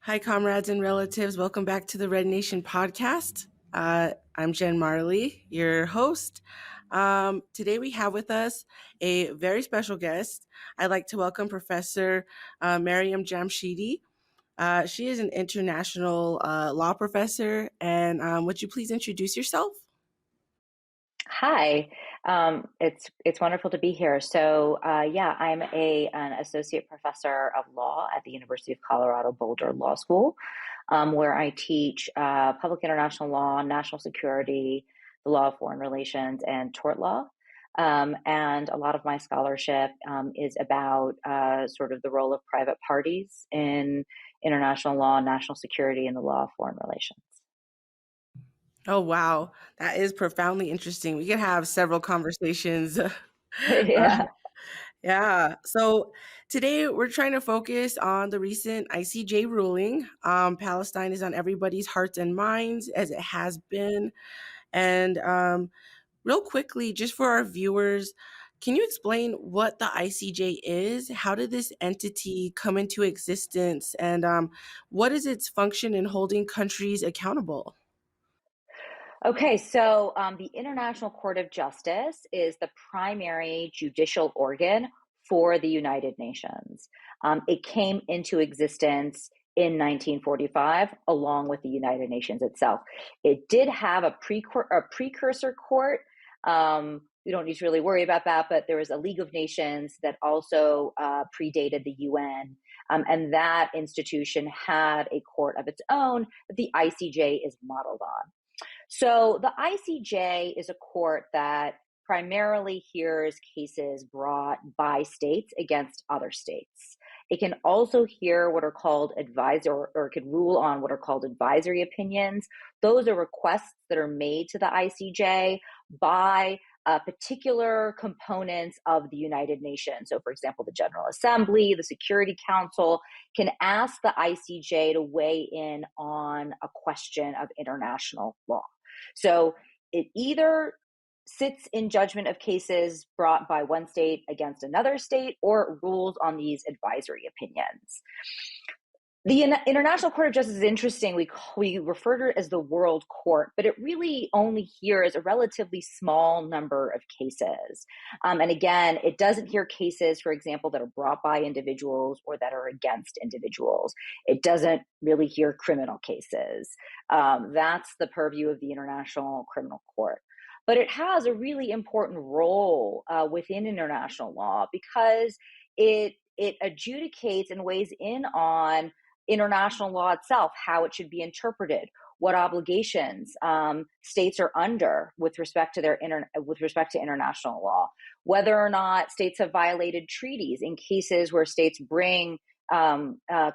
Hi, comrades and relatives. Welcome back to the Red Nation podcast. I'm Jen Marley, your host. Today we have with us a very special guest. I'd like to welcome Professor Maryam Jamshidi. She is an international law professor. And would you please introduce yourself? Hi, it's wonderful to be here. I'm an associate professor of law at the University of Colorado Boulder Law School, where I teach public international law, national security, the law of foreign relations, and tort law. And a lot of my scholarship is about sort of the role of private parties in international law, national security, and the law of foreign relations. Oh, wow. That is profoundly interesting. We could have several conversations. Yeah. Yeah. So today we're trying to focus on the recent ICJ ruling. Palestine is on everybody's hearts and minds, as it has been. And real quickly, just for our viewers, can you explain what the ICJ is? How did this entity come into existence? And what is its function in holding countries accountable? Okay, so the International Court of Justice is the primary judicial organ for the United Nations. It came into existence in 1945 along with the United Nations itself. It did have a precursor court. We don't need to really worry about that, but there was a League of Nations that also predated the UN. And that institution had a court of its own that the ICJ is modeled on. So the ICJ is a court that primarily hears cases brought by states against other states. It can also hear what are called or it can rule on what are called advisory opinions. Those are requests that are made to the ICJ by particular components of the United Nations. So, for example, the General Assembly, the Security Council can ask the ICJ to weigh in on a question of international law. So it either sits in judgment of cases brought by one state against another state, or it rules on these advisory opinions. The International Court of Justice is interesting. We refer to it as the World Court, but it really only hears a relatively small number of cases. And again, it doesn't hear cases, for example, that are brought by individuals or that are against individuals. It doesn't really hear criminal cases. That's the purview of the International Criminal Court. But it has a really important role within international law because it adjudicates and weighs in on international law itself, how it should be interpreted, what obligations states are under with respect to international law, whether or not states have violated treaties. In cases where states bring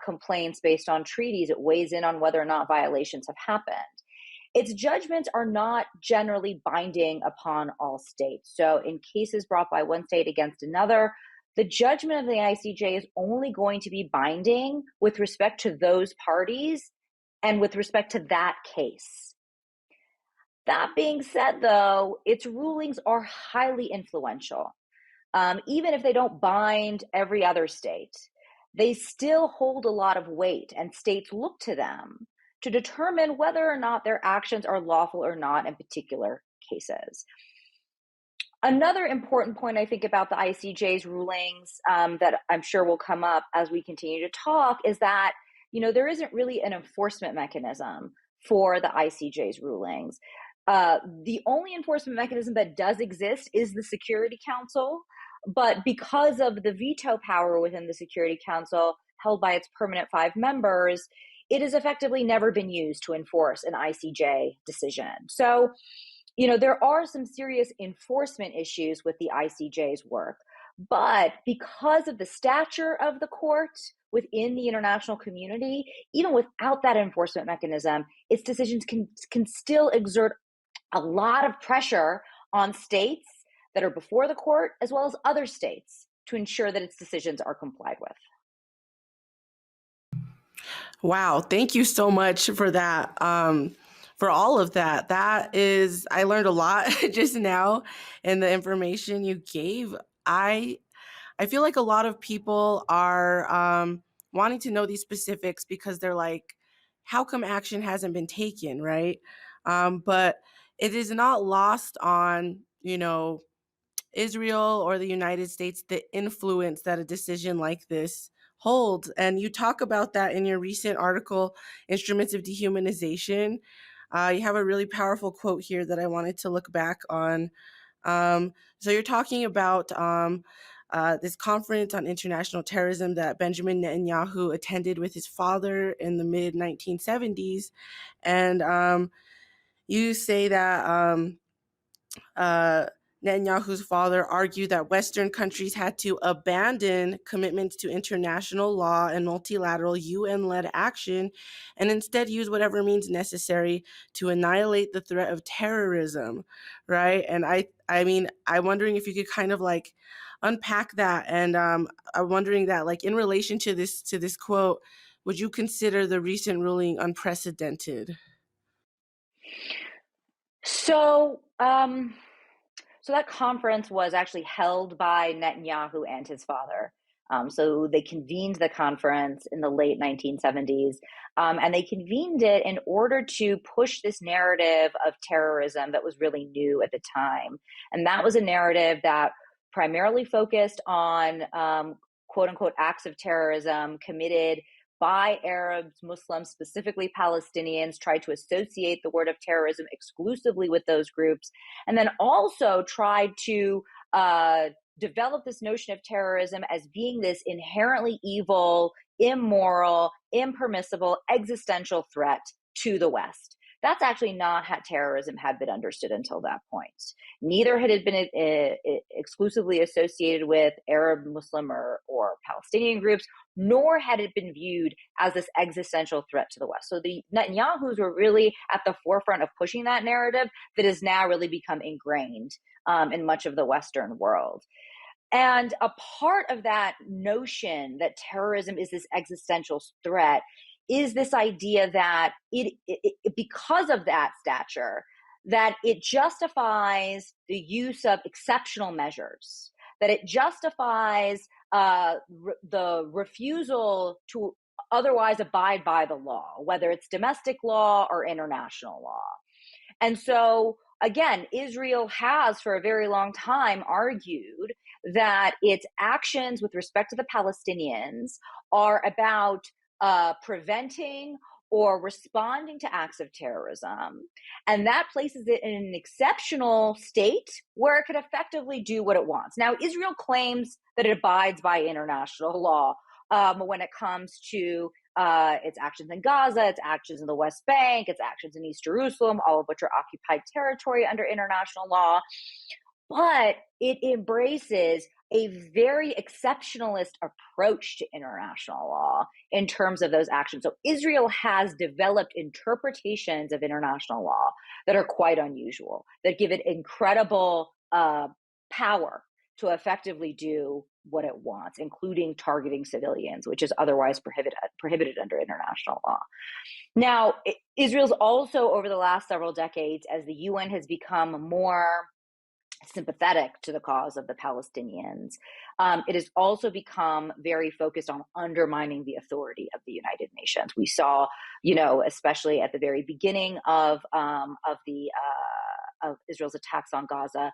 complaints based on treaties, it weighs in on whether or not violations have happened. Its judgments are not generally binding upon all states. So in cases brought by one state against another, the judgment of the ICJ is only going to be binding with respect to those parties and with respect to that case. That being said, though, its rulings are highly influential. Even if they don't bind every other state, they still hold a lot of weight, and states look to them to determine whether or not their actions are lawful or not in particular cases. Another important point I think about the ICJ's rulings that I'm sure will come up as we continue to talk is that, there isn't really an enforcement mechanism for the ICJ's rulings. The only enforcement mechanism that does exist is the Security Council, but because of the veto power within the Security Council held by its permanent 5 members, it has effectively never been used to enforce an ICJ decision. So, there are some serious enforcement issues with the ICJ's work, but because of the stature of the court within the international community, even without that enforcement mechanism, its decisions can still exert a lot of pressure on states that are before the court, as well as other states, to ensure that its decisions are complied with. Wow. Thank you so much for that. For all of that. I learned a lot just now in the information you gave. I feel like a lot of people are wanting to know these specifics because they're like, how come action hasn't been taken, right? But it is not lost on, Israel or the United States, the influence that a decision like this holds. And you talk about that in your recent article, Instruments of Dehumanization. You have a really powerful quote here that I wanted to look back on. So you're talking about this conference on international terrorism that Benjamin Netanyahu attended with his father in the mid 1970s. And you say that uh, Netanyahu's father argued that Western countries had to abandon commitments to international law and multilateral UN-led action and instead use whatever means necessary to annihilate the threat of terrorism, right? And I mean, I'm wondering if you could kind of like unpack that. And I'm wondering that, like, in relation to this quote, would you consider the recent ruling unprecedented? So, so that conference was actually held by Netanyahu and his father. So they convened the conference in the late 1970s, and they convened it in order to push this narrative of terrorism that was really new at the time. And that was a narrative that primarily focused on quote unquote acts of terrorism committed by Arabs, Muslims, specifically Palestinians, tried to associate the word of terrorism exclusively with those groups, and then also tried to develop this notion of terrorism as being this inherently evil, immoral, impermissible, existential threat to the West. That's actually not how terrorism had been understood until that point. Neither had it been exclusively associated with Arab, Muslim, or Palestinian groups, nor had it been viewed as this existential threat to the West. So the Netanyahus were really at the forefront of pushing that narrative that has now really become ingrained in much of the Western world. And a part of that notion that terrorism is this existential threat is this idea that because of that stature, that it justifies the use of exceptional measures, that it justifies the refusal to otherwise abide by the law, whether it's domestic law or international law. And so, again, Israel has for a very long time argued that its actions with respect to the Palestinians are about preventing or responding to acts of terrorism. And that places it in an exceptional state where it could effectively do what it wants. Now, Israel claims that it abides by international law when it comes to its actions in Gaza, its actions in the West Bank, its actions in East Jerusalem, all of which are occupied territory under international law. But it embraces a very exceptionalist approach to international law in terms of those actions. So Israel has developed interpretations of international law that are quite unusual, that give it incredible power to effectively do what it wants, including targeting civilians, which is otherwise prohibited under international law. Now, Israel's also, over the last several decades, as the UN has become more sympathetic to the cause of the Palestinians, it has also become very focused on undermining the authority of the United Nations. We saw, especially at the very beginning of Israel's attacks on Gaza,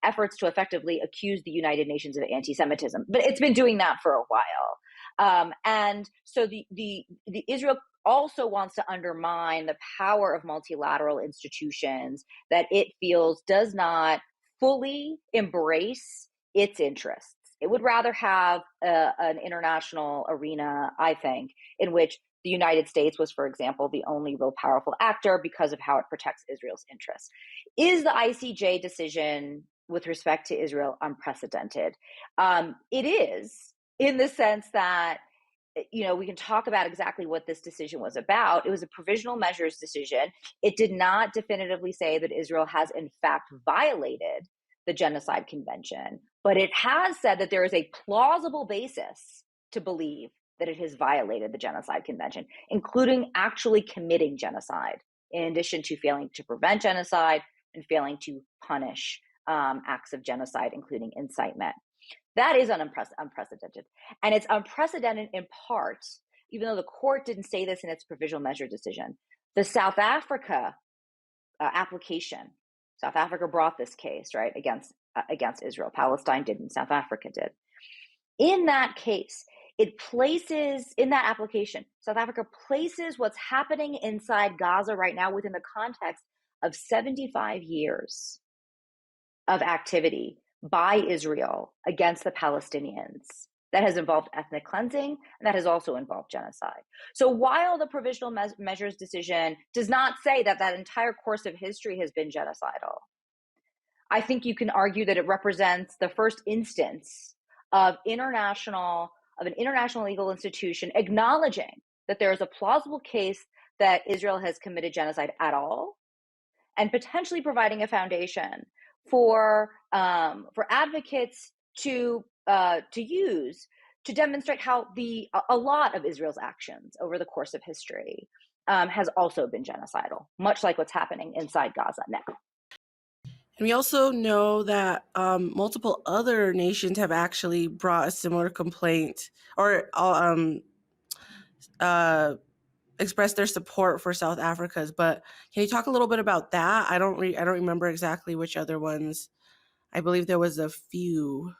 efforts to effectively accuse the United Nations of anti-Semitism, but it's been doing that for a while. And so the Israel also wants to undermine the power of multilateral institutions that it feels does not fully embrace its interests. It would rather have an international arena, I think, in which the United States was, for example, the only real powerful actor because of how it protects Israel's interests. Is the ICJ decision with respect to Israel unprecedented? It is, in the sense that we can talk about exactly what this decision was about. It was a provisional measures decision. It did not definitively say that Israel has in fact violated the Genocide Convention, but it has said that there is a plausible basis to believe that it has violated the Genocide Convention, including actually committing genocide, in addition to failing to prevent genocide and failing to punish acts of genocide, including incitement. That is unprecedented. And it's unprecedented in part even though the court didn't say this in its provisional measure decision, the South Africa application, South Africa brought this case, right, against Israel. Palestine didn't, South Africa did. In that case, it places, in that application, South Africa places what's happening inside Gaza right now within the context of 75 years of activity by Israel against the Palestinians. That has involved ethnic cleansing, and that has also involved genocide. So while the provisional measures decision does not say that that entire course of history has been genocidal, I think you can argue that it represents the first instance of an international legal institution acknowledging that there is a plausible case that Israel has committed genocide at all, and potentially providing a foundation for advocates to use to demonstrate how a lot of Israel's actions over the course of history has also been genocidal, much like what's happening inside Gaza now. And we also know that multiple other nations have actually brought a similar complaint or expressed their support for South Africa's. But can you talk a little bit about that? I don't remember exactly which other ones. I believe there was a few.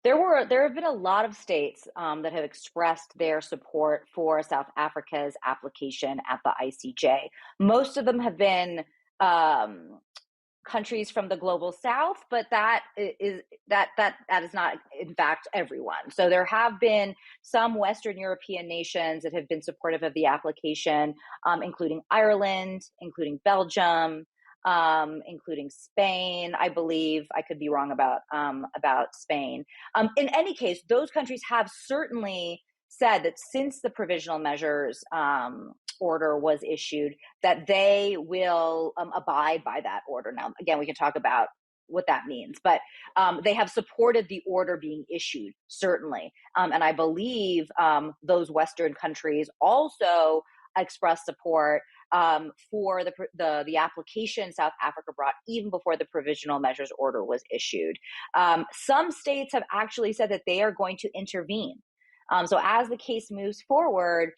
There have been a lot of states that have expressed their support for South Africa's application at the ICJ. Most of them have been countries from the global south, but that is not in fact everyone. So there have been some Western European nations that have been supportive of the application, including Ireland, including Belgium, including Spain. I believe I could be wrong about Spain. In any case, those countries have certainly said that since the provisional measures order was issued, that they will abide by that order. Now, again, we can talk about what that means, but they have supported the order being issued, certainly. And I believe those Western countries also expressed support for the application South Africa brought even before the provisional measures order was issued. Some states have actually said that they are going to intervene. So as the case moves forward,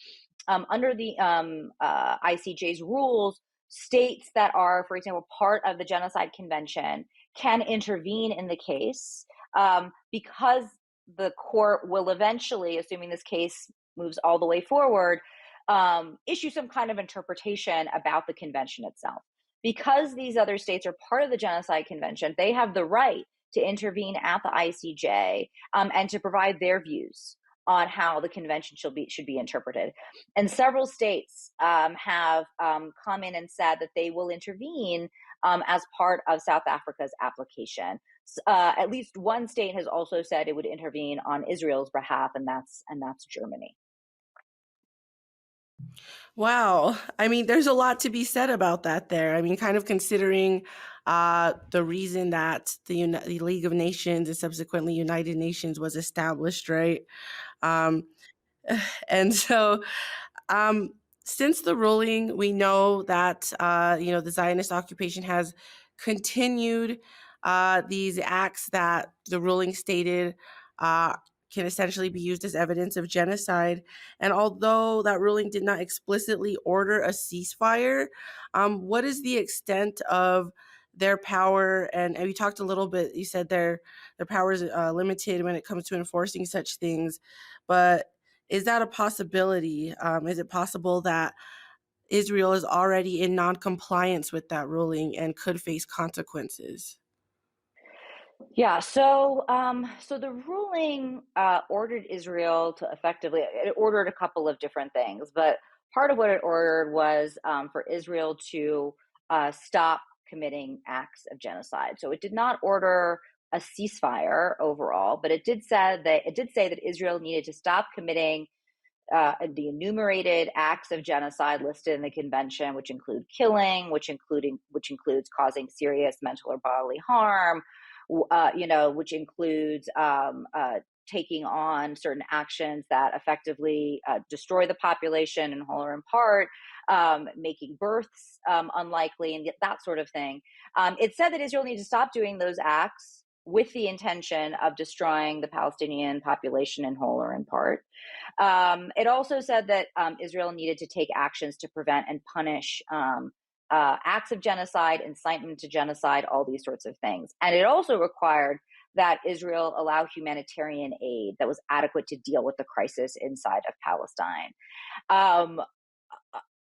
under the ICJ's rules, states that are, for example, part of the Genocide Convention can intervene in the case because the court will eventually, assuming this case moves all the way forward, issue some kind of interpretation about the convention itself. Because these other states are part of the Genocide Convention, they have the right to intervene at the ICJ and to provide their views on how the convention should be interpreted. And several states have come in and said that they will intervene as part of South Africa's application. At least one state has also said it would intervene on Israel's behalf, and that's Germany. Wow. I mean, there's a lot to be said about that there. I mean, kind of considering the reason that the League of Nations and subsequently United Nations was established, right? Um, and so um, since the ruling, we know that, the Zionist occupation has continued these acts that the ruling stated can essentially be used as evidence of genocide. And although that ruling did not explicitly order a ceasefire, what is the extent of their power? And we talked a little bit, you said their power is limited when it comes to enforcing such things, but is that a possibility? Is it possible that Israel is already in non-compliance with that ruling and could face consequences? Yeah, so the ruling ordered Israel to it ordered a couple of different things, but part of what it ordered was for Israel to stop committing acts of genocide. So it did not order a ceasefire overall, but it did say that Israel needed to stop committing the enumerated acts of genocide listed in the convention, which include killing, which includes causing serious mental or bodily harm, which includes taking on certain actions that effectively destroy the population in whole or in part, making births unlikely, and that sort of thing. It said that Israel needs to stop doing those acts with the intention of destroying the Palestinian population in whole or in part. It also said that Israel needed to take actions to prevent and punish acts of genocide, incitement to genocide, all these sorts of things. And it also required that Israel allow humanitarian aid that was adequate to deal with the crisis inside of Palestine. Um,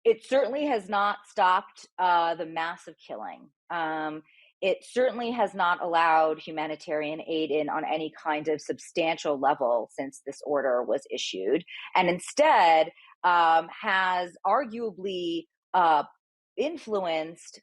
it certainly has not stopped the massive killing. It certainly has not allowed humanitarian aid in on any kind of substantial level since this order was issued, and instead has arguably influenced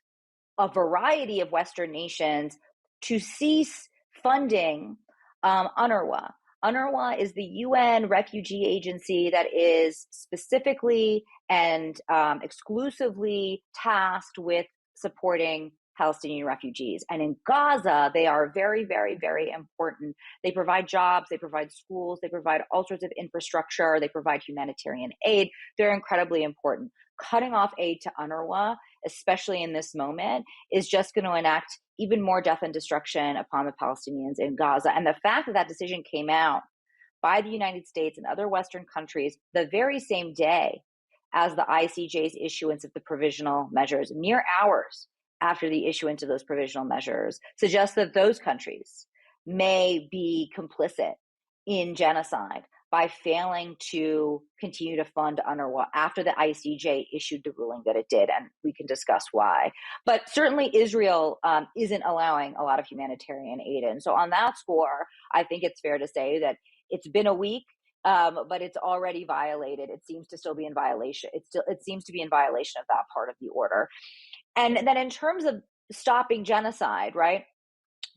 a variety of Western nations to cease funding UNRWA. UNRWA is the UN refugee agency that is specifically and exclusively tasked with supporting Palestinian refugees. And in Gaza, they are very, very, very important. They provide jobs, they provide schools, they provide all sorts of infrastructure, they provide humanitarian aid. They're incredibly important. Cutting off aid to UNRWA, especially in this moment, is just going to enact even more death and destruction upon the Palestinians in Gaza. And the fact that that decision came out by the United States and other Western countries the very same day as the ICJ's issuance of the provisional measures, mere hours after the issuance of those provisional measures, suggests that those countries may be complicit in genocide by failing to continue to fund UNRWA after the ICJ issued the ruling that it did, and we can discuss why. But certainly Israel isn't allowing a lot of humanitarian aid in. So on that score, I think it's fair to say that it's been a week, but it's already violated. It seems to still be in violation. It seems to be in violation of that part of the order. And then in terms of stopping genocide, right?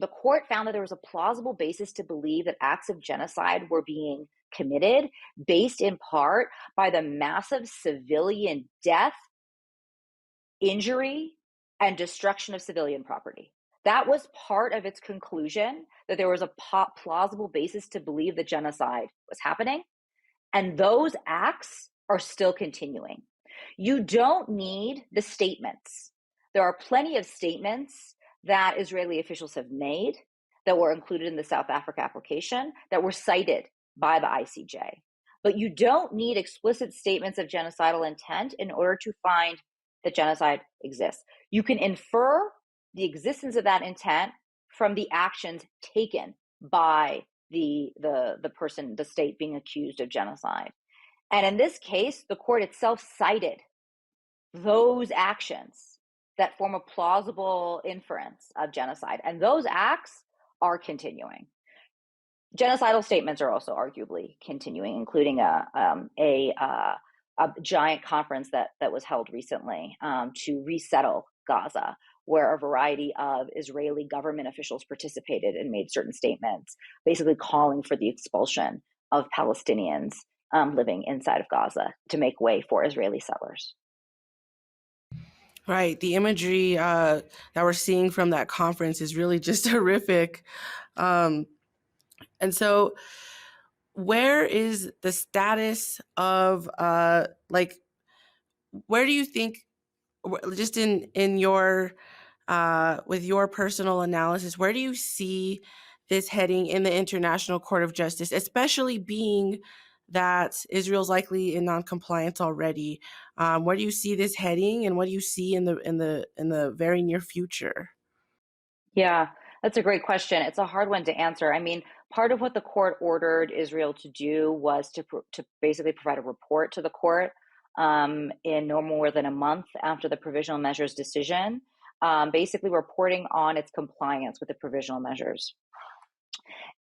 The court found that there was a plausible basis to believe that acts of genocide were being committed based in part by the massive civilian death, injury, and destruction of civilian property. That was part of its conclusion, that there was a plausible basis to believe that genocide was happening. And those acts are still continuing. You don't need the statements. There are plenty of statements that Israeli officials have made that were included in the South Africa application that were cited by the ICJ. But you don't need explicit statements of genocidal intent in order to find that genocide exists. You can infer the existence of that intent from the actions taken by the person, the state being accused of genocide. And in this case, the court itself cited those actions that form a plausible inference of genocide. And those acts are continuing. Genocidal statements are also arguably continuing, including a giant conference that was held recently to resettle Gaza, where a variety of Israeli government officials participated and made certain statements, basically calling for the expulsion of Palestinians living inside of Gaza to make way for Israeli settlers. Right. The imagery that we're seeing from that conference is really just horrific. And so, where is the status of where do you think, just in your with your personal analysis, where do you see this heading in the International Court of Justice, especially being that Israel's likely in non-compliance already? Where do you see this heading, and what do you see in the very near future? Yeah, that's a great question. It's a hard one to answer. I mean, part of what the court ordered Israel to do was to basically provide a report to the court in no more than a month after the provisional measures decision, basically reporting on its compliance with the provisional measures.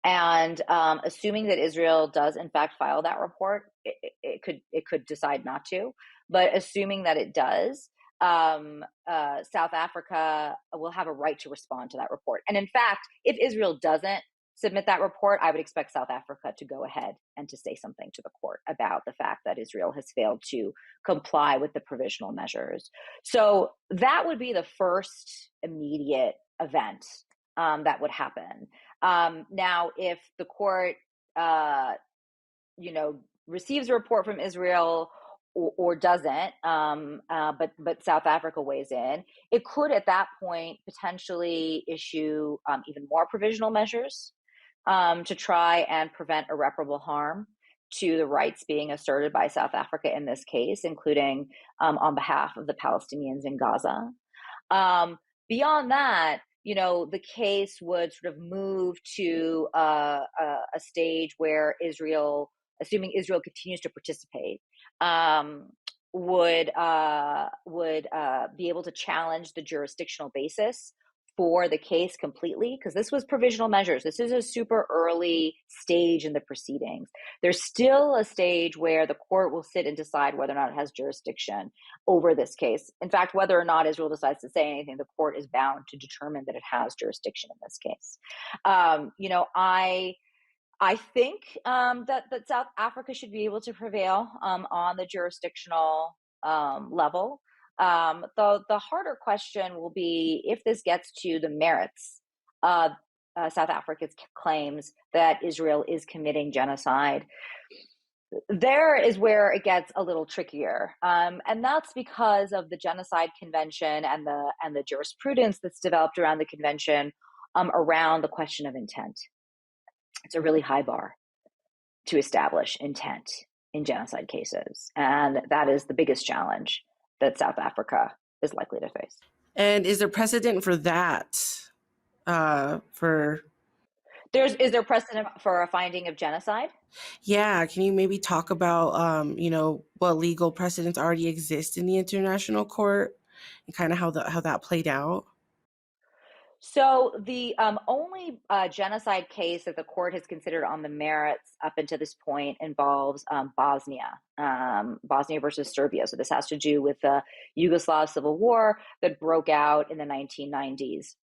And assuming that Israel does in fact file that report, it could decide not to. But assuming that it does, South Africa will have a right to respond to that report. And in fact, if Israel doesn't submit that report, I would expect South Africa to go ahead and to say something to the court about the fact that Israel has failed to comply with the provisional measures. So that would be the first immediate event that would happen. Now, if the court, receives a report from Israel, or doesn't, but South Africa weighs in, it could at that point potentially issue even more provisional measures to try and prevent irreparable harm to the rights being asserted by South Africa in this case, including on behalf of the Palestinians in Gaza. Beyond that, the case would sort of move to a stage where Israel, assuming Israel continues to participate, would be able to challenge the jurisdictional basis for the case completely, because this was provisional measures. This is a super early stage in the proceedings. There's still a stage where the court will sit and decide whether or not it has jurisdiction over this case. In fact, whether or not Israel decides to say anything, the court is bound to determine that it has jurisdiction in this case. I think that South Africa should be able to prevail on the jurisdictional level. The harder question will be if this gets to the merits of South Africa's claims that Israel is committing genocide. There is where it gets a little trickier, and that's because of the Genocide Convention and the jurisprudence that's developed around the convention around the question of intent. It's a really high bar to establish intent in genocide cases, and that is the biggest challenge that South Africa is likely to face. And is there precedent for that? Is there precedent for a finding of genocide? Yeah, can you maybe talk about what legal precedents already exist in the international court and kind of how that played out? So the only genocide case that the court has considered on the merits up until this point involves Bosnia versus Serbia. So this has to do with the Yugoslav civil war that broke out in the 1990s.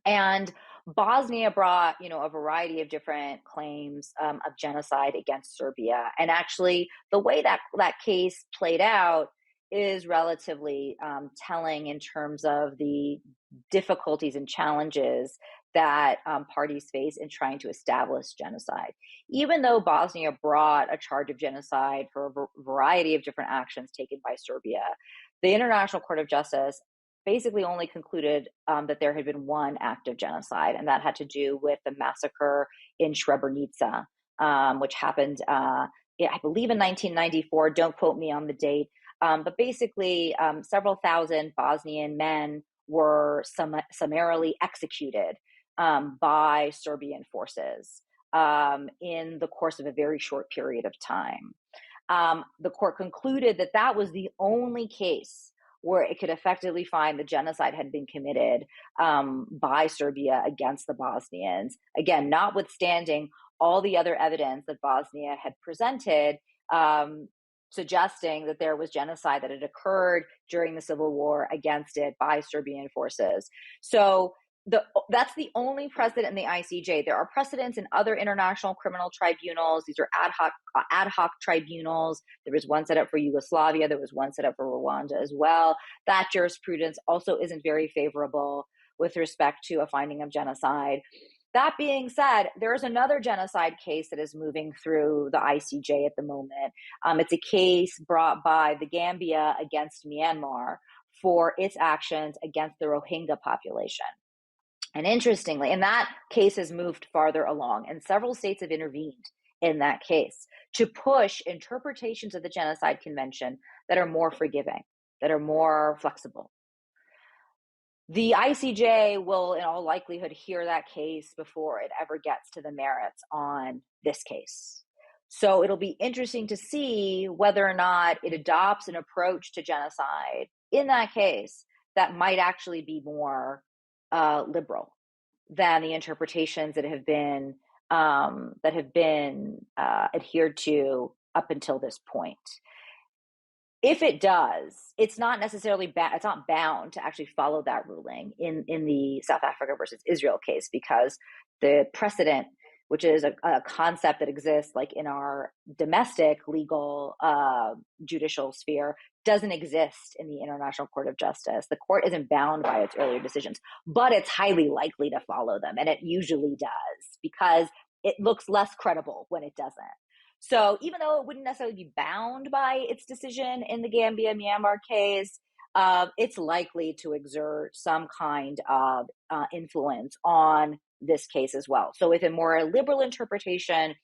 And Bosnia brought, a variety of different claims of genocide against Serbia. And actually, the way that case played out is relatively telling in terms of the difficulties and challenges that parties face in trying to establish genocide. Even though Bosnia brought a charge of genocide for a variety of different actions taken by Serbia, the International Court of Justice basically only concluded that there had been one act of genocide, and that had to do with the massacre in Srebrenica, which happened, I believe, in 1994. Don't quote me on the date. But basically, several thousand Bosnian men were summarily executed by Serbian forces in the course of a very short period of time. The court concluded that that was the only case where it could effectively find the genocide had been committed by Serbia against the Bosnians. Again, notwithstanding all the other evidence that Bosnia had presented, suggesting that there was genocide that had occurred during the civil war against it by Serbian forces. So that's the only precedent in the ICJ. There are precedents in other international criminal tribunals. These are ad hoc tribunals. There was one set up for Yugoslavia. There was one set up for Rwanda as well. That jurisprudence also isn't very favorable with respect to a finding of genocide. That being said, there is another genocide case that is moving through the ICJ at the moment. It's a case brought by the Gambia against Myanmar for its actions against the Rohingya population. And interestingly, and that case has moved farther along, and several states have intervened in that case to push interpretations of the Genocide Convention that are more forgiving, that are more flexible. The ICJ will, in all likelihood, hear that case before it ever gets to the merits on this case. So it'll be interesting to see whether or not it adopts an approach to genocide in that case that might actually be more liberal than the interpretations that have been adhered to up until this point. If it does, it's not necessarily it's not bound to actually follow that ruling in the South Africa versus Israel case, because the precedent, which is a concept that exists like in our domestic legal judicial sphere, doesn't exist in the International Court of Justice. The court isn't bound by its earlier decisions, but it's highly likely to follow them. And it usually does, because it looks less credible when it doesn't. So even though it wouldn't necessarily be bound by its decision in the Gambia-Myanmar case, it's likely to exert some kind of influence on this case as well. So if a more liberal interpretation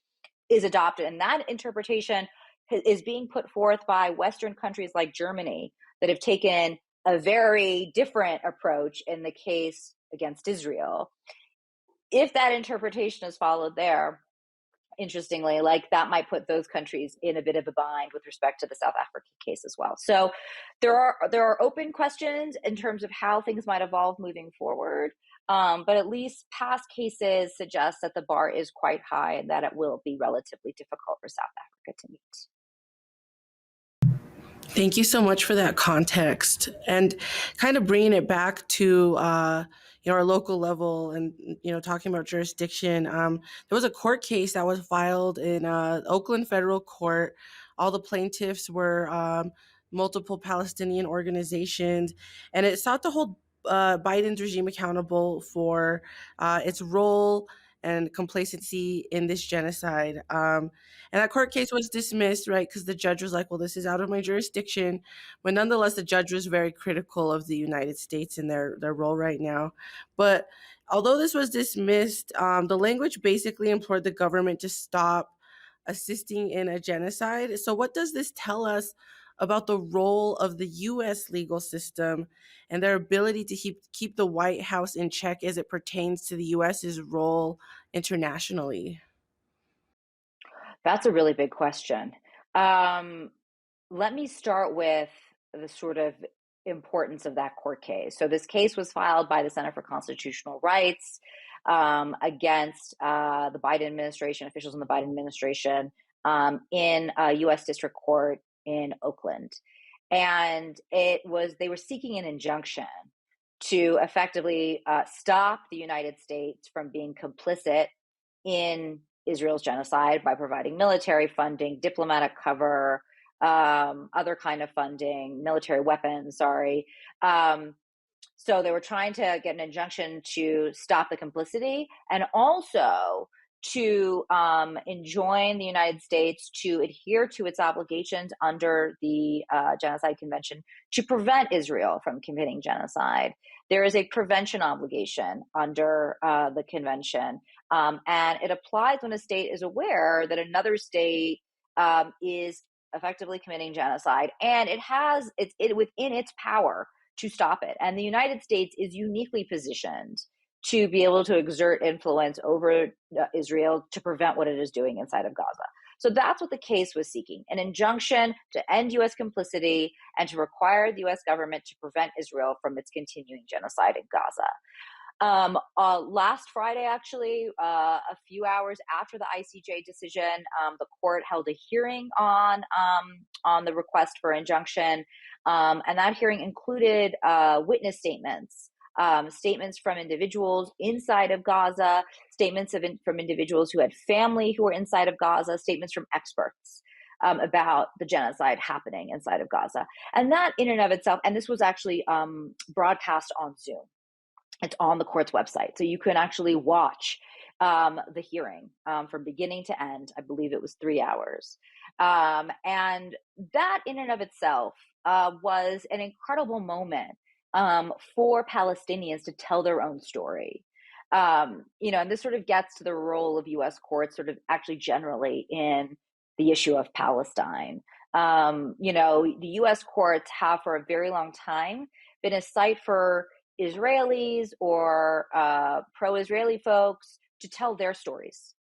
is adopted, and that interpretation is being put forth by Western countries like Germany that have taken a very different approach in the case against Israel. If that interpretation is followed there, interestingly, like that might put those countries in a bit of a bind with respect to the South African case as well. So there are open questions in terms of how things might evolve moving forward. But at least past cases suggest that the bar is quite high and that it will be relatively difficult for South Africa to meet. Thank you so much for that context, and kind of bringing it back to our local level, and talking about jurisdiction. There was a court case that was filed in Oakland federal court. All the plaintiffs were multiple Palestinian organizations, and it sought to hold Biden's regime accountable for its role and complacency in this genocide. And that court case was dismissed, right? Because the judge was like, well, this is out of my jurisdiction. But nonetheless, the judge was very critical of the United States and their role right now. But although this was dismissed, the language basically implored the government to stop assisting in a genocide. So what does this tell us about the role of the U.S. legal system and their ability to keep the White House in check as it pertains to the U.S.'s role internationally? That's a really big question. Let me start with the sort of importance of that court case. So this case was filed by the Center for Constitutional Rights against the Biden administration, officials in the Biden administration, in a U.S. District Court in Oakland. And they were seeking an injunction to effectively stop the United States from being complicit in Israel's genocide by providing military funding, diplomatic cover, other kind of funding, military weapons, sorry. So they were trying to get an injunction to stop the complicity and also to enjoin the United States to adhere to its obligations under the Genocide Convention to prevent Israel from committing genocide. There is a prevention obligation under the convention, and it applies when a state is aware that another state is effectively committing genocide, and it's within its power to stop it. And the United States is uniquely positioned to be able to exert influence over Israel to prevent what it is doing inside of Gaza. So that's what the case was seeking, an injunction to end U.S. complicity and to require the U.S. government to prevent Israel from its continuing genocide in Gaza. Last Friday, actually, a few hours after the ICJ decision, the court held a hearing on the request for injunction, and that hearing included witness statements. Statements from individuals inside of Gaza, statements from individuals who had family who were inside of Gaza, statements from experts about the genocide happening inside of Gaza. And that in and of itself, and this was actually broadcast on Zoom. It's on the court's website. So you can actually watch the hearing from beginning to end. I believe it was 3 hours. And that in and of itself was an incredible moment for Palestinians to tell their own story. And this sort of gets to the role of U.S. courts sort of actually generally in the issue of Palestine. The U.S. courts have for a very long time been a site for Israelis or pro-Israeli folks to tell their stories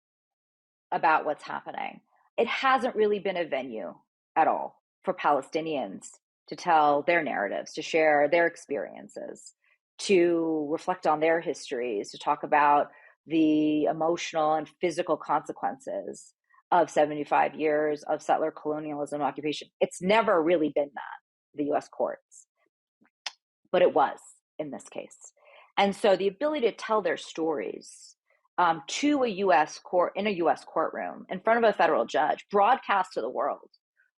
about what's happening. It hasn't really been a venue at all for Palestinians to tell their narratives, to share their experiences, to reflect on their histories, to talk about the emotional and physical consequences of 75 years of settler colonialism and occupation. It's never really been that, the US courts, but it was in this case. And so the ability to tell their stories to a U.S. court, in a U.S. courtroom, in front of a federal judge, broadcast to the world,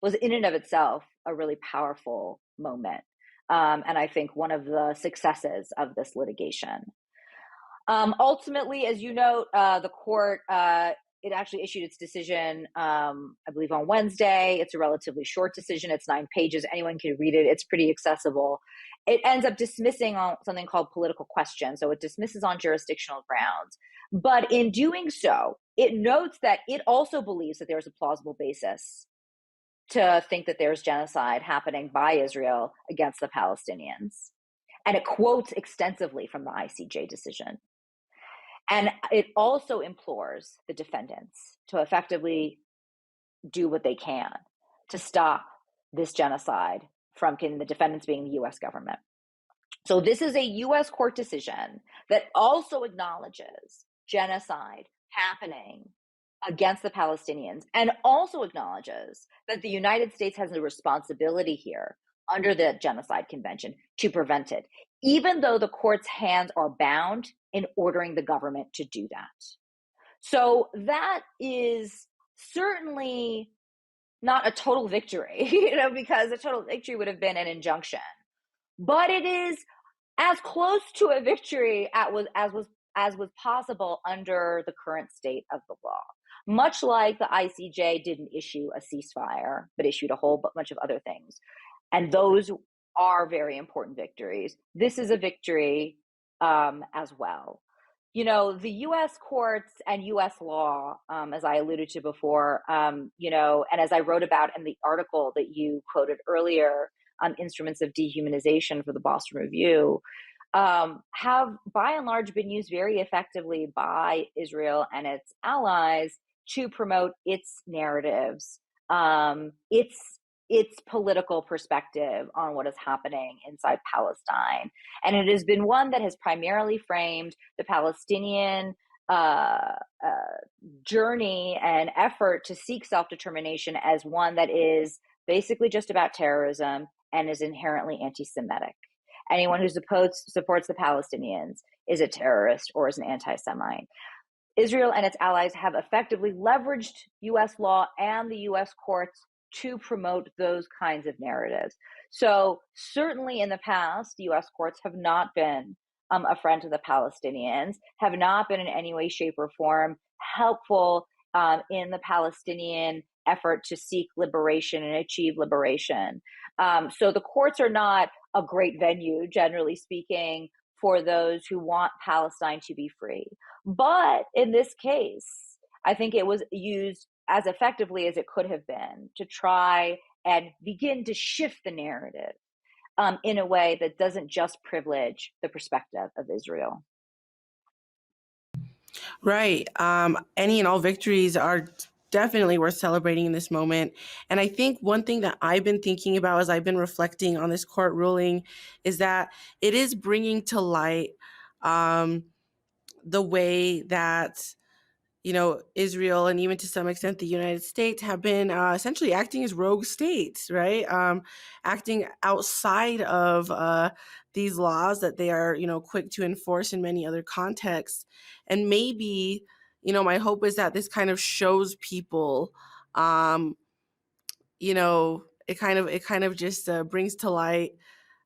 was in and of itself a really powerful moment. And I think one of the successes of this litigation. Ultimately, as you note, the court it actually issued its decision, I believe, on Wednesday. It's a relatively short decision. It's 9 pages. Anyone can read it. It's pretty accessible. It ends up dismissing on something called political question. So it dismisses on jurisdictional grounds. But in doing so, it notes that it also believes that there's a plausible basis to think that there's genocide happening by Israel against the Palestinians. And it quotes extensively from the ICJ decision. And it also implores the defendants to effectively do what they can to stop this genocide from the defendants being the US government. So this is a US court decision that also acknowledges genocide happening against the Palestinians and also acknowledges that the United States has a responsibility here under the Genocide Convention to prevent it, even though the court's hands are bound in ordering the government to do that. So that is certainly not a total victory, because a total victory would have been an injunction. But it is as close to a victory as was possible under the current state of the law. Much like the ICJ didn't issue a ceasefire, but issued a whole bunch of other things. And those are very important victories. This is a victory as well. The US courts and US law, as I alluded to before, and as I wrote about in the article that you quoted earlier, Instruments of Dehumanization for the Boston Review, have by and large been used very effectively by Israel and its allies to promote its narratives, its political perspective on what is happening inside Palestine. And it has been one that has primarily framed the Palestinian journey and effort to seek self-determination as one that is basically just about terrorism and is inherently anti-Semitic. Anyone who supports the Palestinians is a terrorist or is an anti-Semite. Israel and its allies have effectively leveraged US law and the US courts to promote those kinds of narratives. So certainly in the past, US courts have not been a friend to the Palestinians, have not been in any way, shape, or form helpful in the Palestinian effort to seek liberation and achieve liberation. So the courts are not a great venue, generally speaking, for those who want Palestine to be free. But in this case, I think it was used as effectively as it could have been to try and begin to shift the narrative in a way that doesn't just privilege the perspective of Israel. Right. Any and all victories are definitely worth celebrating in this moment. And I think one thing that I've been thinking about as I've been reflecting on this court ruling is that it is bringing to light the way that Israel and even to some extent the United States have been essentially acting as rogue states, right? Acting outside of these laws that they are, quick to enforce in many other contexts. And maybe, my hope is that this kind of shows people, it kind of just brings to light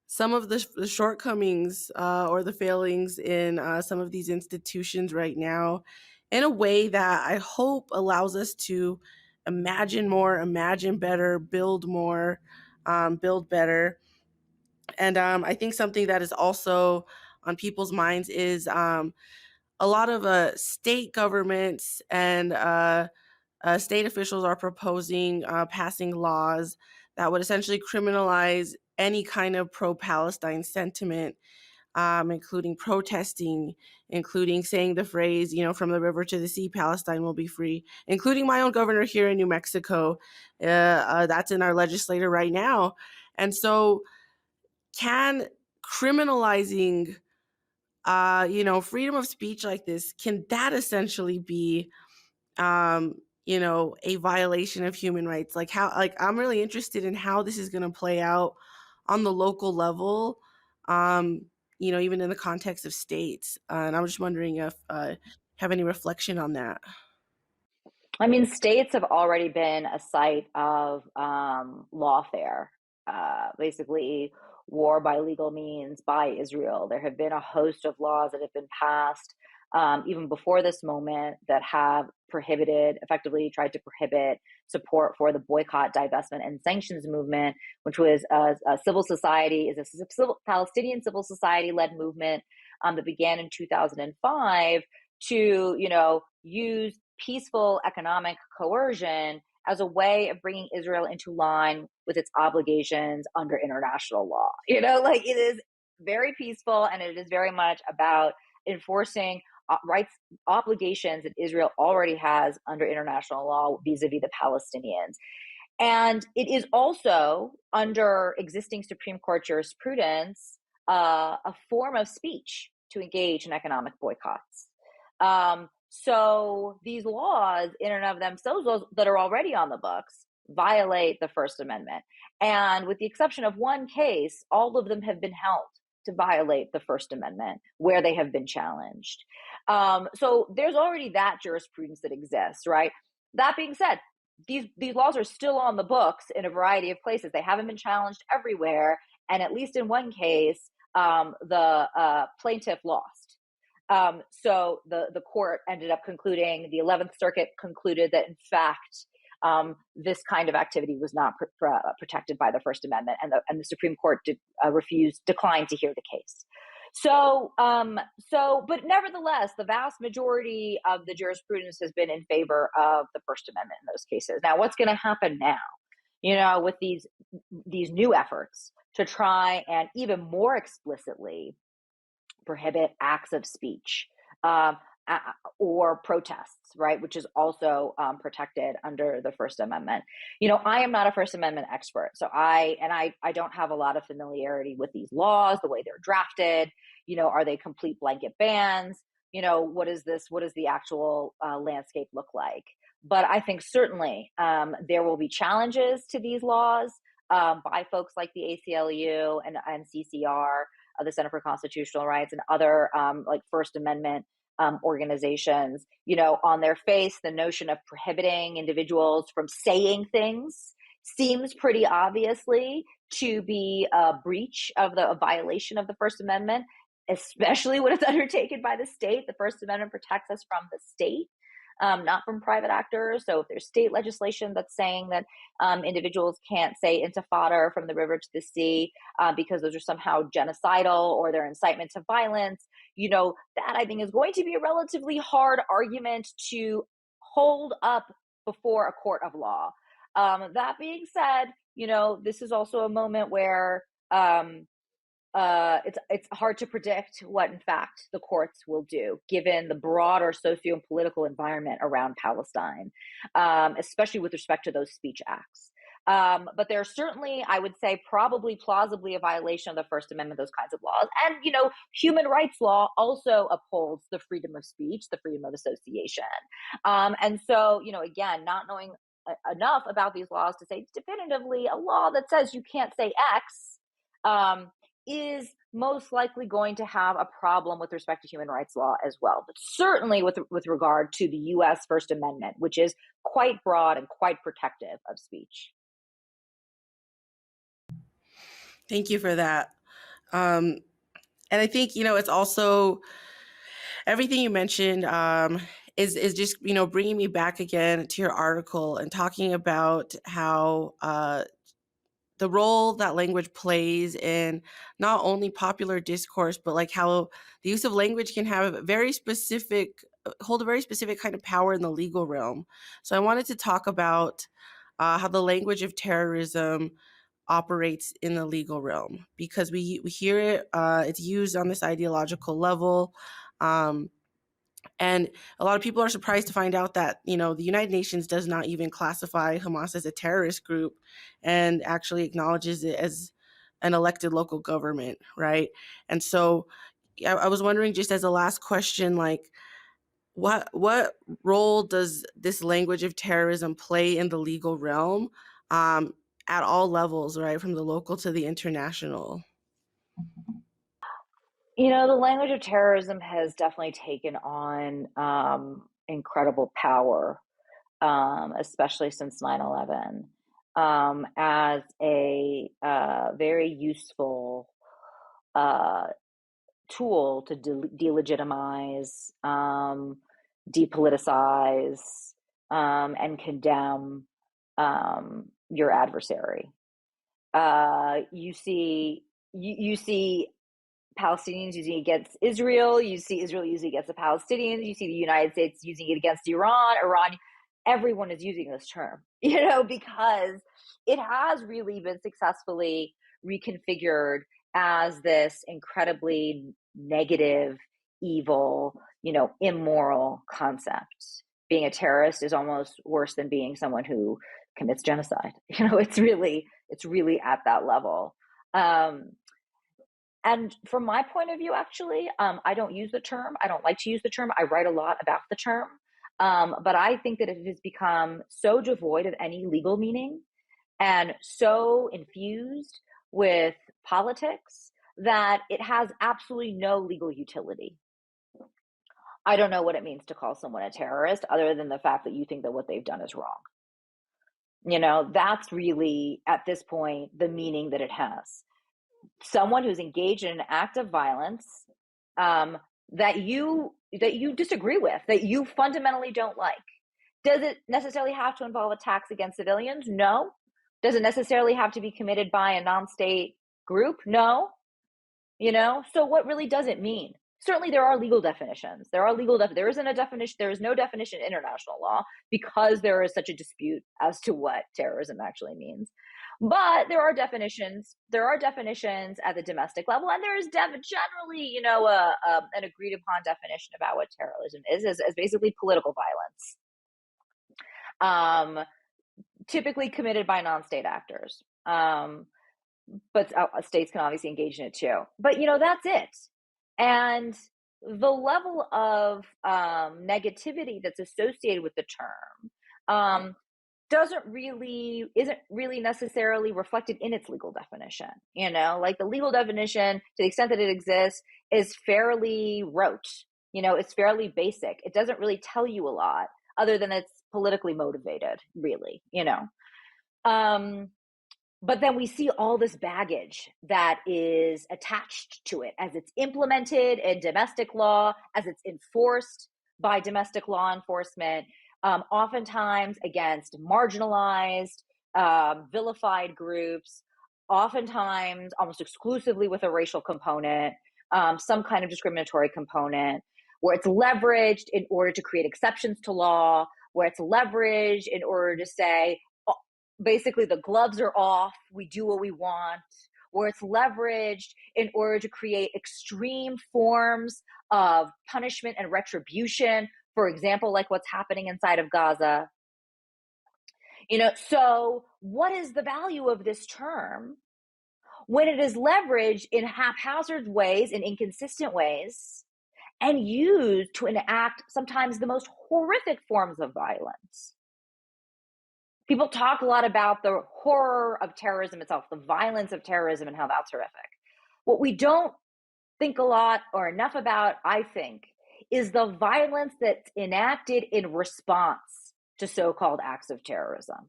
some of the shortcomings or the failings in some of these institutions right now in a way that I hope allows us to imagine more, imagine better, build more, build better. And I think something that is also on people's minds is a lot of state governments and state officials are proposing passing laws that would essentially criminalize any kind of pro-Palestine sentiment, including protesting, including saying the phrase, from the river to the sea, Palestine will be free, including my own governor here in New Mexico. That's in our legislature right now. And so can criminalizing, freedom of speech like this, can that essentially be a violation of human rights? I'm really interested in how this is going to play out on the local level, even in the context of states. And I'm just wondering if have any reflection on that. I mean, states have already been a site of lawfare, basically war by legal means by Israel. There have been a host of laws that have been passed even before this moment, that have effectively tried to prohibit support for the boycott, divestment, and sanctions movement, which was a civil society, is a Palestinian civil society-led movement that began in 2005 to, use peaceful economic coercion as a way of bringing Israel into line with its obligations under international law. Like, it is very peaceful, and it is very much about enforcing rights, obligations that Israel already has under international law vis-a-vis the Palestinians. And it is also, under existing Supreme Court jurisprudence, a form of speech to engage in economic boycotts. So these laws, in and of themselves, those that are already on the books, violate the First Amendment. And with the exception of one case, all of them have been held to violate the First Amendment where they have been challenged. So there's already that jurisprudence that exists, right? That being said, these laws are still on the books in a variety of places. They haven't been challenged everywhere. And at least in one case, the plaintiff lost. So the court ended up concluding, the 11th Circuit concluded that, in fact, this kind of activity was not protected by the First Amendment, and the Supreme Court declined to hear the case. But nevertheless, the vast majority of the jurisprudence has been in favor of the First Amendment in those cases. Now, what's going to happen now, with these new efforts to try and even more explicitly prohibit acts of speech or protests, right, which is also protected under the First Amendment. I am not a First Amendment expert, so I don't have a lot of familiarity with these laws, the way they're drafted. Are they complete blanket bans? What is the actual landscape look like? But I think certainly there will be challenges to these laws by folks like the ACLU and CCR, the Center for Constitutional Rights, and other like First Amendment organizations. On their face, the notion of prohibiting individuals from saying things seems pretty obviously to be a breach of a violation of the First Amendment, especially when it's undertaken by the state. The First Amendment protects us from the state, not from private actors. So if there's state legislation that's saying that individuals can't say intifada from the river to the sea because those are somehow genocidal or they're incitement to violence, that I think is going to be a relatively hard argument to hold up before a court of law. That being said, this is also a moment where it's hard to predict what, in fact, the courts will do, given the broader socio and political environment around Palestine, especially with respect to those speech acts. But there's certainly, I would say, probably plausibly a violation of the First Amendment, those kinds of laws. And, human rights law also upholds the freedom of speech, the freedom of association. And so, again, not knowing enough about these laws to say definitively a law that says you can't say X is most likely going to have a problem with respect to human rights law as well. But certainly with regard to the U.S. First Amendment, which is quite broad and quite protective of speech. Thank you for that. And I think, it's also everything you mentioned is just, bringing me back again to your article and talking about how the role that language plays in not only popular discourse, but like how the use of language can have hold a very specific kind of power in the legal realm. So I wanted to talk about how the language of terrorism operates in the legal realm, because we hear it, it's used on this ideological level. And a lot of people are surprised to find out that, the United Nations does not even classify Hamas as a terrorist group and actually acknowledges it as an elected local government, right? And so I was wondering, just as a last question, like, what role does this language of terrorism play in the legal realm at all levels, right, from the local to the international? The language of terrorism has definitely taken on incredible power, especially since 9/11, as a very useful tool to delegitimize, depoliticize, and condemn your adversary. You see Palestinians using it against Israel. You see Israel using it against the Palestinians. You see the United States using it against Iran. Everyone is using this term, because it has really been successfully reconfigured as this incredibly negative, evil, immoral concept. Being a terrorist is almost worse than being someone who commits genocide. It's really at that level. And from my point of view, actually, I don't use the term. I don't like to use the term. I write a lot about the term. But I think that it has become so devoid of any legal meaning and so infused with politics that it has absolutely no legal utility. I don't know what it means to call someone a terrorist other than the fact that you think that what they've done is wrong. That's really, at this point, the meaning that it has. Someone who's engaged in an act of violence that you disagree with, that you fundamentally don't like. Does it necessarily have to involve attacks against civilians? No. Does it necessarily have to be committed by a non-state group? No. So what really does it mean? Certainly there are legal definitions. There isn't a definition. There is no definition in international law because there is such a dispute as to what terrorism actually means. But there are definitions. There are definitions at the domestic level, and there is generally, an agreed upon definition about what terrorism is as basically political violence, typically committed by non-state actors. But states can obviously engage in it too. But that's it. And the level of negativity that's associated with the term isn't really necessarily reflected in its legal definition. Like the legal definition, to the extent that it exists, is fairly rote. It's fairly basic. It doesn't really tell you a lot other than it's politically motivated, really. But then we see all this baggage that is attached to it as it's implemented in domestic law, as it's enforced by domestic law enforcement, oftentimes against marginalized, vilified groups, oftentimes almost exclusively with a racial component, some kind of discriminatory component, where it's leveraged in order to create exceptions to law, where it's leveraged in order to say, basically the gloves are off, we do what we want, where it's leveraged in order to create extreme forms of punishment and retribution, for example, like what's happening inside of Gaza. So what is the value of this term when it is leveraged in haphazard ways, in inconsistent ways, and used to enact sometimes the most horrific forms of violence? People talk a lot about the horror of terrorism itself, the violence of terrorism, and how that's horrific. What we don't think a lot or enough about, I think, is the violence that's enacted in response to so-called acts of terrorism.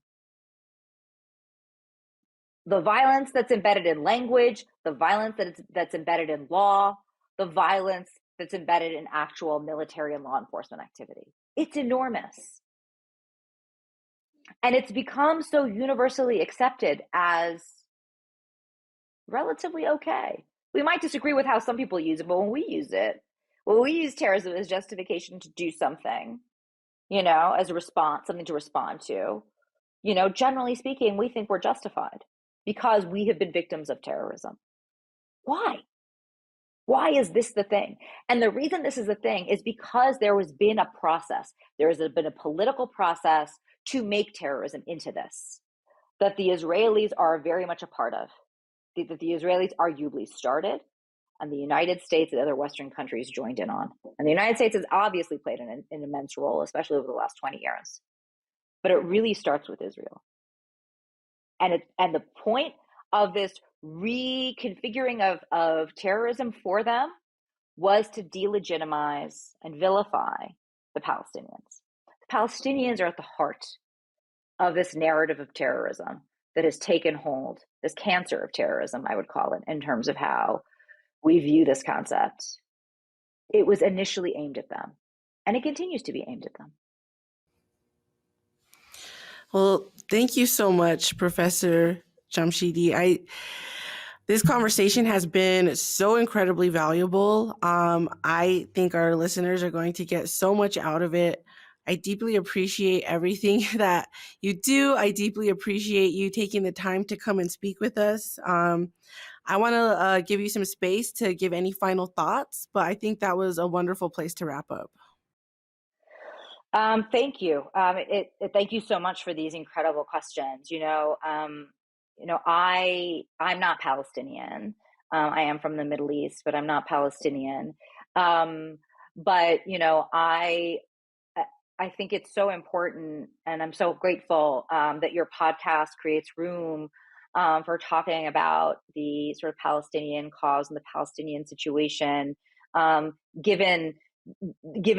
The violence that's embedded in language, the violence that's embedded in law, the violence that's embedded in actual military and law enforcement activity. It's enormous. And it's become so universally accepted as relatively okay. We might disagree with how some people use it, but when we use terrorism as justification to do something, as a response, something to respond to, generally speaking, we think we're justified because we have been victims of terrorism. Why? Why is this the thing? And the reason this is the thing is because there has been a process. There has been a political process to make terrorism into this, that the Israelis are very much a part of, that the Israelis arguably started, and the United States and other Western countries joined in on. And the United States has obviously played an immense role, especially over the last 20 years. But it really starts with Israel. And the point of this reconfiguring of terrorism for them was to delegitimize and vilify the Palestinians. The Palestinians are at the heart of this narrative of terrorism that has taken hold, this cancer of terrorism, I would call it, in terms of how we view this concept. It was initially aimed at them, and it continues to be aimed at them. Well, thank you so much, Professor Jamshidi. This conversation has been so incredibly valuable. I think our listeners are going to get so much out of it. I deeply appreciate everything that you do. I deeply appreciate you taking the time to come and speak with us. I want to give you some space to give any final thoughts, but I think that was a wonderful place to wrap up. Thank you. Thank you so much for these incredible questions. I'm not Palestinian. I am from the Middle East, but I'm not Palestinian. Um, but I think it's so important, and I'm so grateful that your podcast creates room for talking about the sort of Palestinian cause and the Palestinian situation. Given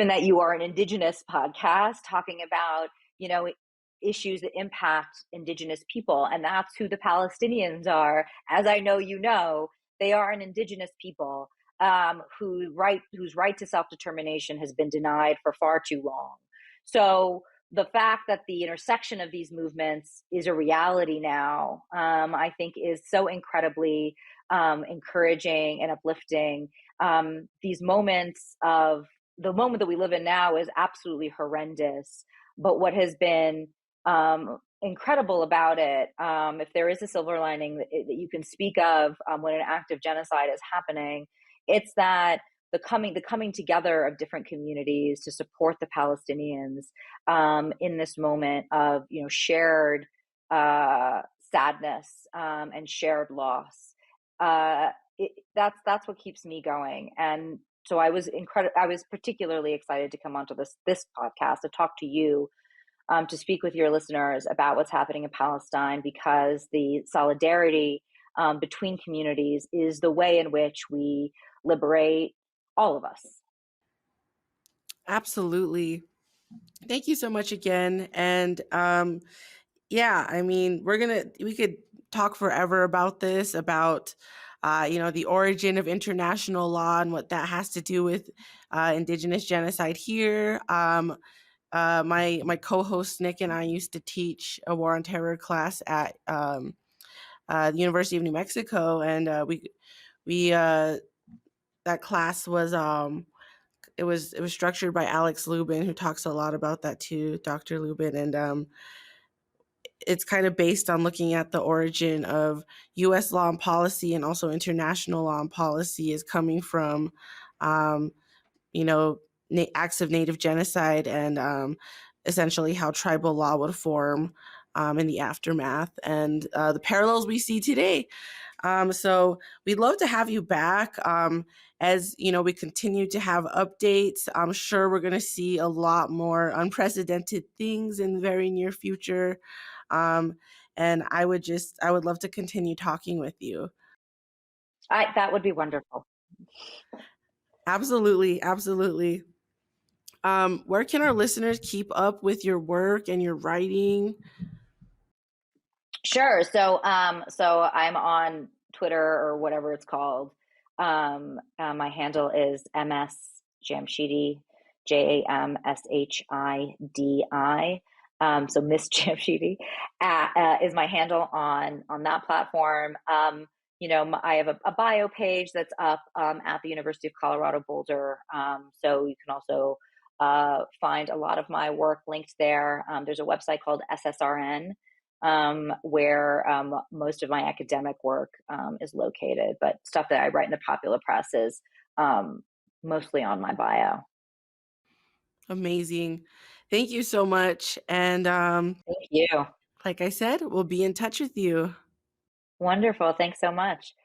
that you are an indigenous podcast talking about issues that impact indigenous people, and that's who the Palestinians are. As I know, they are an indigenous people whose right to self-determination has been denied for far too long. So the fact that the intersection of these movements is a reality now, I think, is so incredibly encouraging and uplifting. These moments of The moment that we live in now is absolutely horrendous. But what has been incredible about it, if there is a silver lining that you can speak of when an act of genocide is happening, it's that the coming together of different communities to support the Palestinians in this moment of shared sadness and shared loss. That's what keeps me going. And so I was particularly excited to come onto this podcast to talk to you, to speak with your listeners about what's happening in Palestine, because the solidarity between communities is the way in which we liberate all of us. Absolutely. Thank you so much again. And yeah, I mean, we could talk forever about this, about, the origin of international law and what that has to do with indigenous genocide here. My co-host Nick and I used to teach a war on terror class at the University of New Mexico, and we that class was it was structured by Alex Lubin, who talks a lot about that too, Dr. Lubin, and it's kind of based on looking at the origin of U.S. law and policy, and also international law and policy is coming from, um, you know, acts of native genocide, and essentially how tribal law would form in the aftermath, and the parallels we see today. So we'd love to have you back. As we continue to have updates, I'm sure we're going to see a lot more unprecedented things in the very near future. Um, and I would love to continue talking with you. That would be wonderful. Absolutely, absolutely. Where can our listeners keep up with your work and your writing? Sure. So I'm on Twitter, or whatever it's called. My handle is MS Jamshidi, Jamshidi. So Miss Jamshidi is my handle on that platform. I have a bio page that's up at the University of Colorado Boulder. So you can also find a lot of my work linked there. There's a website called SSRN, where most of my academic work is located, but stuff that I write in the popular press is mostly on my bio. Amazing. Thank you so much. And Thank you. like I said, we'll be in touch with you. Wonderful. Thanks so much.